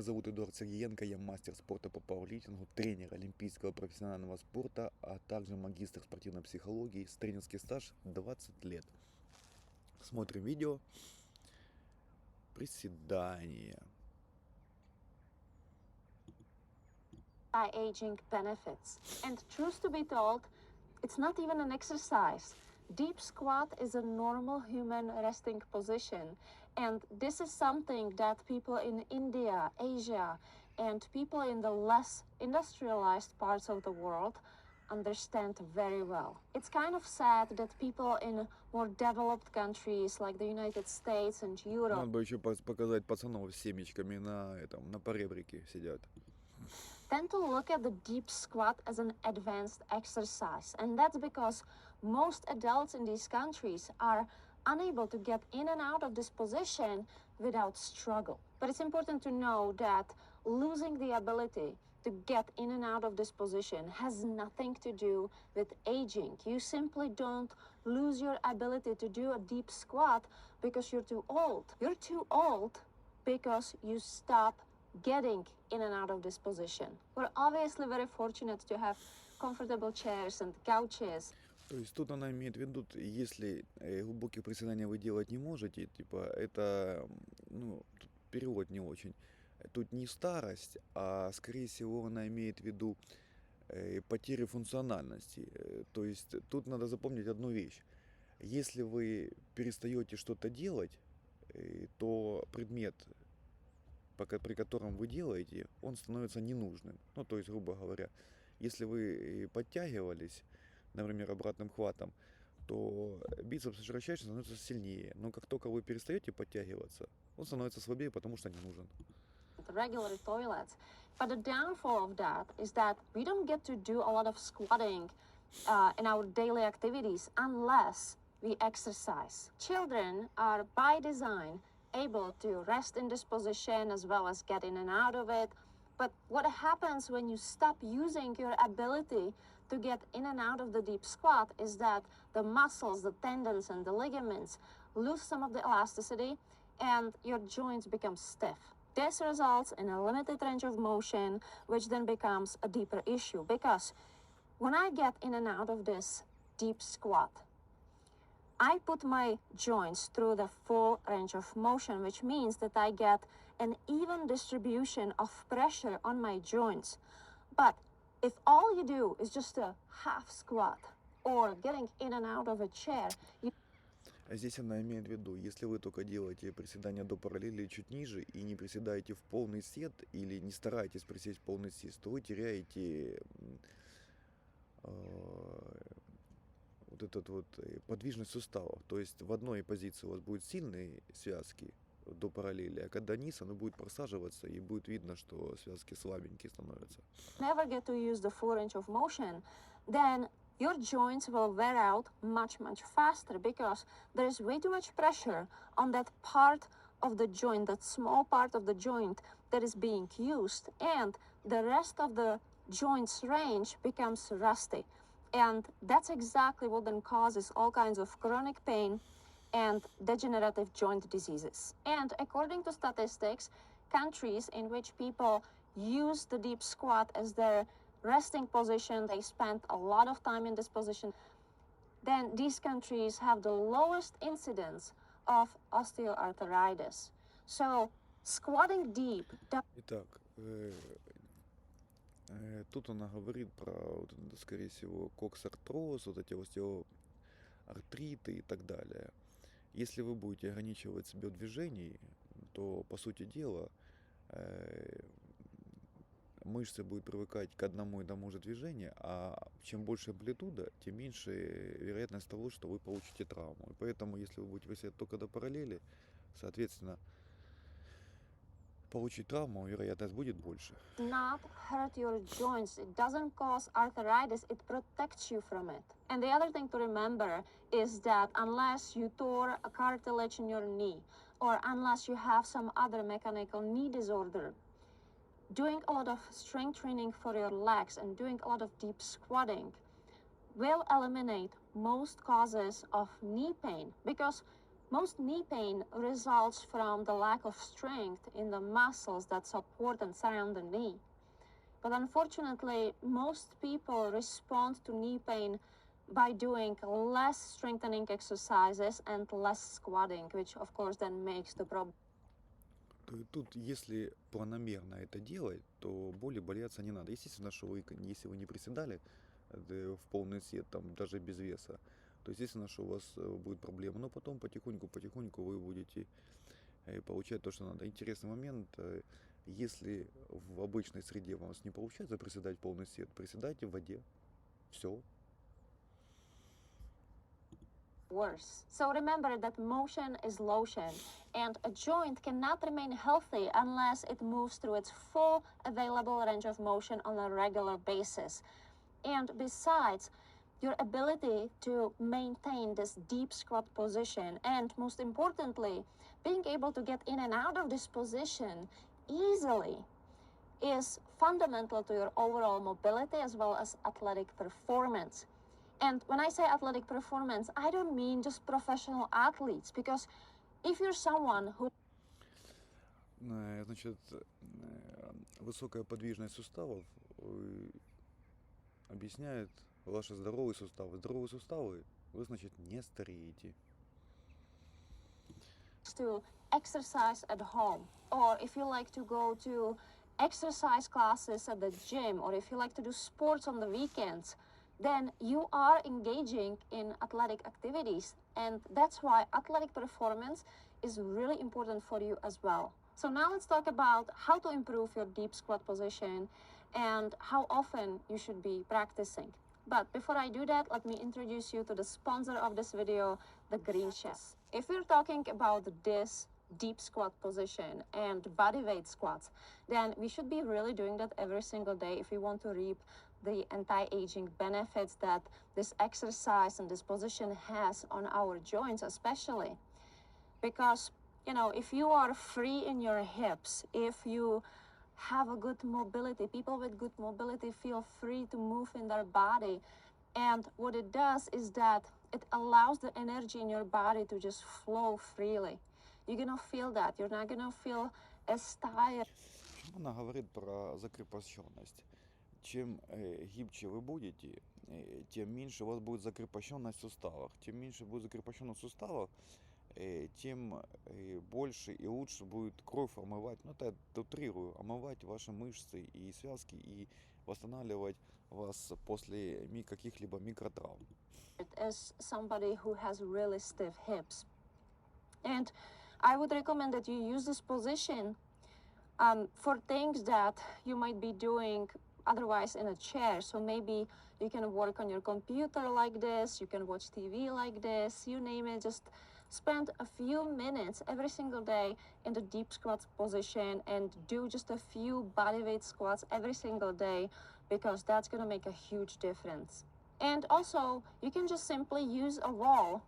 зовут Эдуард Сергиенко, я мастер спорта по пауэрлифтингу, тренер олимпийского профессионального спорта, а также магистр спортивной психологии с тренерский стаж 20 лет. Смотрим видео. Приседания. Aging benefits. And truth to be told, it's not even an exercise. Deep squat is a normal human resting position. And this is something that people in India, Asia, and people in the less industrialized parts of the world understand very well. It's kind of sad that people in more developed countries like the United States and Europe... Надо бы еще показать пацанов с семечками на поребрике сидят. Tend to look at the deep squat as an advanced exercise. And that's because most adults in these countries are unable to get in and out of this position without struggle. But it's important to know that losing the ability to get in and out of this position has nothing to do with aging. You simply don't lose your ability to do a deep squat because you're too old. You're too old because you stop getting in and out of this position. We're obviously very fortunate to have comfortable chairs and couches. То есть тут она имеет в виду, если глубокие приседания вы делать не можете, типа это, тут перевод не очень. Тут не старость, а скорее всего она имеет в виду потерю функциональности. То есть тут надо запомнить одну вещь. Если вы перестаете что-то делать, то предмет, при котором вы делаете, он становится ненужным. То есть, грубо говоря, если вы подтягивались, например, обратным хватом, то бицепс широчайший становится сильнее. Но как только вы перестаете подтягиваться, он становится слабее, потому что не нужен. Regular toilets. But the downfall of that is that we don't get to do a lot of squatting in our daily activities unless we exercise. Children are by design able to rest in this position as well as get in and out of it. But what happens when you stop using your ability to get in and out of the deep squat is that the muscles, the tendons, and the ligaments lose some of the elasticity and your joints become stiff. This results in a limited range of motion, which then becomes a deeper issue. Because when I get in and out of this deep squat, I put my joints through the full range of motion, which means that I get an even distribution of pressure on my joints. But if all you do is just a half squat or getting in and out of a chair, Здесь она имеет в виду, если вы только делаете приседания до параллели чуть ниже и не приседаете в полный сет или не стараетесь присесть в полный сет, то вы теряете подвижность суставов. То есть в одной позиции у вас будут сильные связки до параллели, а когда низ, оно будет просаживаться и будет видно, что связки слабенькие становятся. Never get to use the full range of motion, then your joints will wear out much faster because there is way too much pressure on that part of the joint, that small part of the joint that is being used, and the rest of the joint's range becomes rusty. And that's exactly what then causes all kinds of chronic pain and degenerative joint diseases. And according to statistics, countries in which people use the deep squat as their resting position, they spend a lot of time in this position, then these countries have the lowest incidence of osteoarthritis. So squatting deep... Итак, тут она говорит про, скорее всего, коксартроз, эти остеоартриты и так далее. Если вы будете ограничивать себя в движении, то, по сути дела, мышцы будут привыкать к одному и тому же движению, а чем больше амплитуда, тем меньше вероятность того, что вы получите травму. И поэтому, если вы будете приседать только до параллели, соответственно, получить травму, вероятность будет больше. Not hurt your joints. It doesn't cause arthritis. It protects you from it. And the other thing to remember is that unless you tore a cartilage in your knee or unless you have some other mechanical knee disorder, doing a lot of strength training for your legs and doing a lot of deep squatting will eliminate most causes of knee pain because Most knee pain results from the lack of strength in the muscles that support and surround the knee. But unfortunately, most people respond to knee pain by doing less strengthening exercises and less squatting, which of course then makes the problem. Тут, если планомерно это делать, то боли бояться не надо. Естественно, что вы, если вы не приседали в полный сет, там, даже без веса, то естественно, что у вас будет проблема. Но потом потихоньку вы будете получать то, что надо. Интересный момент, если в обычной среде у вас не получается приседать в полный сет, приседайте в воде. Все. Worse. So remember that motion is lotion, and a joint cannot remain healthy unless it moves through its full available range of motion on a regular basis. And besides, your ability to maintain this deep squat position, and most importantly, being able to get in and out of this position easily, is fundamental to your overall mobility as well as athletic performance. And when I say athletic performance, I don't mean just professional athletes, because if you're someone who... Значит, высокая подвижность суставов объясняет ваши здоровые суставы. Здоровые суставы, вы, значит, не стареете. To exercise at home, or if you like to go to exercise classes at the gym, or if you like to do sports on the weekends, then you are engaging in athletic activities. And that's why athletic performance is really important for you as well. So now let's talk about how to improve your deep squat position and how often you should be practicing. But before I do that, let me introduce you to the sponsor of this video, the Green Chest. If we're talking about this deep squat position and body weight squats, then we should be really doing that every single day if we want to reap the anti-aging benefits that this exercise and this position has on our joints especially. Because, you know, if you are free in your hips, if you have a good mobility, people with good mobility feel free to move in their body. And what it does is that it allows the energy in your body to just flow freely. You're gonna feel that. You're not gonna feel as tired. Она говорит про закрепощенность. Чем гибче вы будете, тем меньше у вас будет закрепощенность в суставах. Чем меньше будет закрепощенность в суставах, тем больше и лучше будет кровь омывать, ну это я утрирую, омывать ваши мышцы и связки и восстанавливать вас после каких-либо микротравм. As somebody who has really stiff hips. And I would recommend that you use this position for things that you might be doing otherwise in a chair. So maybe you can work on your computer like this, you can watch TV like this, you name it. Just spend a few minutes every single day in the deep squat position and do just a few bodyweight squats every single day, because that's going to make a huge difference. And also, you can just simply use a wall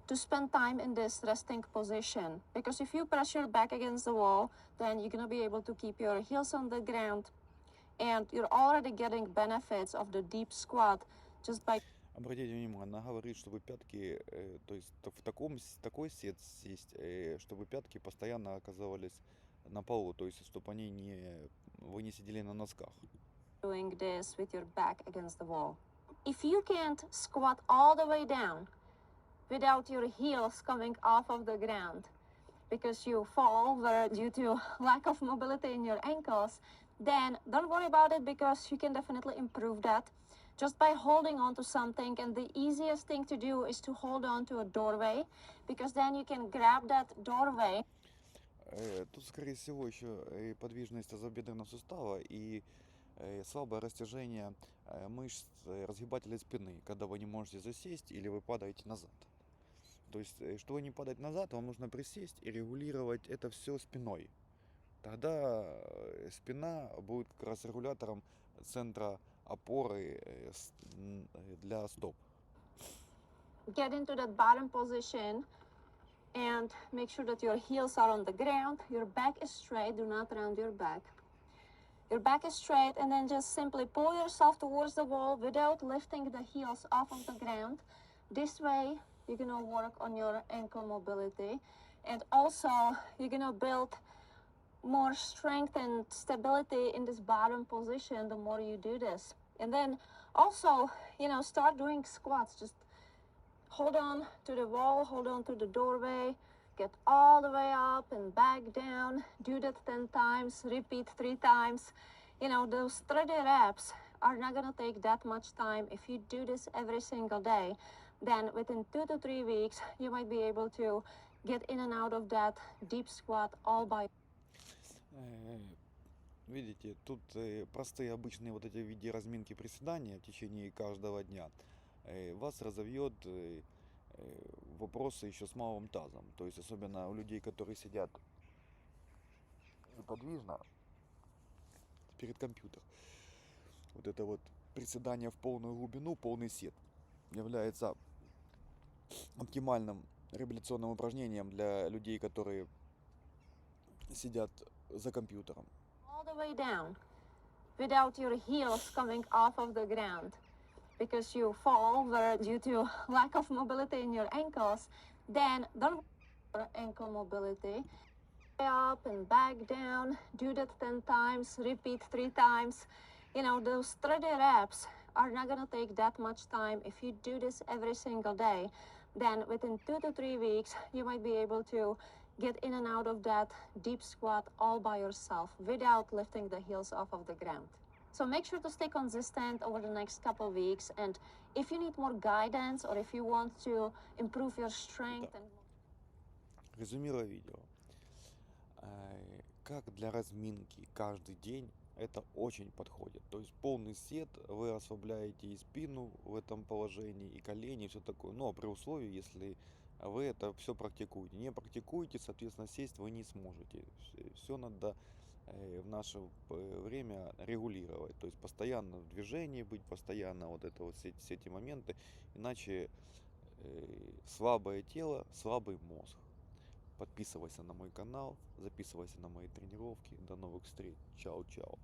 to spend time in this resting position, because if you press your back against the wall, then you're going to be able to keep your heels on the ground, and you're already getting benefits of the deep squat just by... Обратите внимание, она говорит, чтобы пятки, то есть такой сет сесть, чтобы пятки постоянно оказывались на полу, то есть чтобы вы не сидели на носках. Doing this with your back against the wall. If you can't squat all the way down without your heels coming off of the ground because you fall over due to lack of mobility in your ankles, then don't worry about it, because you can definitely improve that just by holding on to something. And the easiest thing to do is to hold on to a doorway, because then you can grab that doorway. Тут, скорее всего, еще подвижность тазобедренного сустава и слабое растяжение мышц разгибателя спины, когда вы не можете засесть или вы падаете назад. То есть, чтобы не падать назад, вам нужно присесть и регулировать это все спиной. Тогда спина будет как раз регулятором центра опоры для стоп. Get into that bottom position and make sure that your heels are on the ground. Your back is straight. Do not round your back. Your back is straight, and then just simply pull yourself towards the wall without lifting the heels off of the ground. This way, you're gonna work on your ankle mobility, and also you're gonna build more strength and stability in this bottom position the more you do this. And then also, start doing squats. Just hold on to the wall, hold on to the doorway, get all the way up and back down. Do that 10 times, repeat 3 times. Those 30 reps are not gonna take that much time. If you do this every single day, then within 2 to 3 weeks, you might be able to get in and out of that deep squat all by. Видите, тут простые обычные вот эти в виде разминки приседания в течение каждого дня вас разовьет вопросы еще с малым тазом. То есть особенно у людей, которые сидят неподвижно перед компьютером. Вот это вот приседание в полную глубину, полный сет является оптимальным реабилитационным упражнением для людей, которые сидят за компьютером. All the way down without your heels coming off of the ground because you fall over due to lack of mobility in your ankles, then don't your ankle mobility. Up and back down, do that 10 times, repeat 3 times. Those 30 reps are not gonna take that much time. If you do this every single day, then within 2 to 3 weeks, you might be able to get in and out of that deep squat all by yourself without lifting the heels off of the ground. So make sure to stay consistent over the next couple weeks. And if you need more guidance or if you want to improve your strength and... Резюмируя видео, как для разминки каждый день это очень подходит. То есть полный сет, вы расслабляете и спину в этом положении, и колени, и все такое. Но при условии, если вы это все практикуете. Не практикуете, соответственно, сесть вы не сможете. Все надо в наше время регулировать. То есть постоянно в движении быть, постоянно вот это вот все эти моменты. Иначе слабое тело, слабый мозг. Подписывайся на мой канал, записывайся на мои тренировки. До новых встреч. Чао-чао.